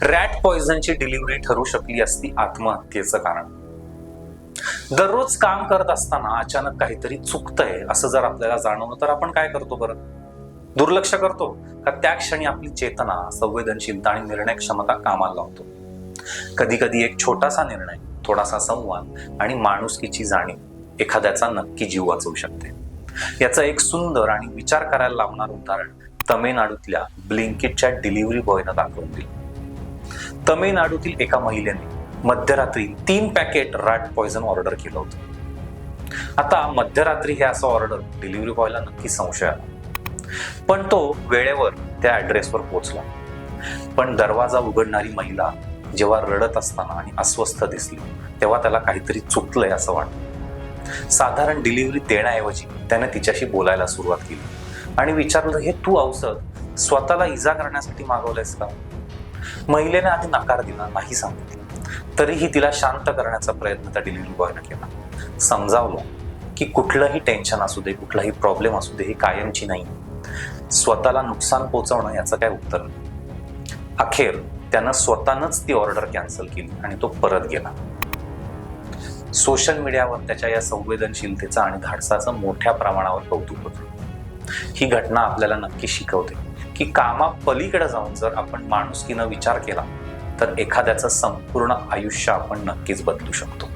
Rat पॉइझनची delivery ठरू शकली असती आत्महत्येचं कारण. दररोज काम करत असताना अचानक काहीतरी चुकतंय असं जर आपल्याला जाणवलं तर आपण काय करतो बरं? दुर्लक्ष करतो का त्या क्षणी आपली चेतना, संवेदनशीलता आणि निर्णय क्षमता कामाला लावतो? कधी कधी एक छोटासा निर्णय, थोडासा संवाद आणि माणुसकीची जाणीव एखाद्याचा नक्की जीव वाचवू शकते. याचं एक सुंदर आणि विचार करायला लावणार उदाहरण तमिळनाडूतल्या ब्लिंकिटच्या डिलिव्हरी बॉयनं दाखवून दिलं. तमिळनाडूतील एका महिलेने मध्यरात्री 3 पॅकेट रॅट पॉइझन ऑर्डर केलं होतं. आता मध्यरात्री हे असं ऑर्डर डिलिव्हरी बॉयला नक्की संशय आला, पण तो वेळेवर त्या ऍड्रेसवर पोहोचला. पण दरवाजा उघडणारी महिला जेव्हा रडत असताना आणि अस्वस्थ दिसली तेव्हा त्याला काहीतरी चुकलंय असं वाटलं. साधारण डिलिव्हरी देण्याऐवजी त्याने तिच्याशी बोलायला सुरुवात केली आणि विचारलं, हे तू औषध स्वतःला इजा करण्यासाठी मागवलंयस का? महिलेने आधी नकार दिला, नाही सांगितलं. तरीही तिला शांत करण्याचा प्रयत्न त्या डिलिव्हरी बॉयने केला. समजावलं की कुठलंही टेन्शन असू दे, कुठलाही प्रॉब्लेम असू दे, ही कायमची नाही. स्वतःला नुकसान पोहोचवणं याचं काय उत्तर नाही. अखेर त्यानं स्वतःनंच ती ऑर्डर कॅन्सल केली आणि तो परत गेला. सोशल मीडियावर त्याच्या या संवेदनशीलतेचं आणि धाडसाचं मोठ्या प्रमाणावर कौतुक होतं. ही घटना आपल्याला नक्की शिकवते की कामा पलीकडे जाऊन जर आपण माणुसकीनं विचार केला तर एखाद्याचं संपूर्ण आयुष्य आपण नक्कीच बदलू शकतो.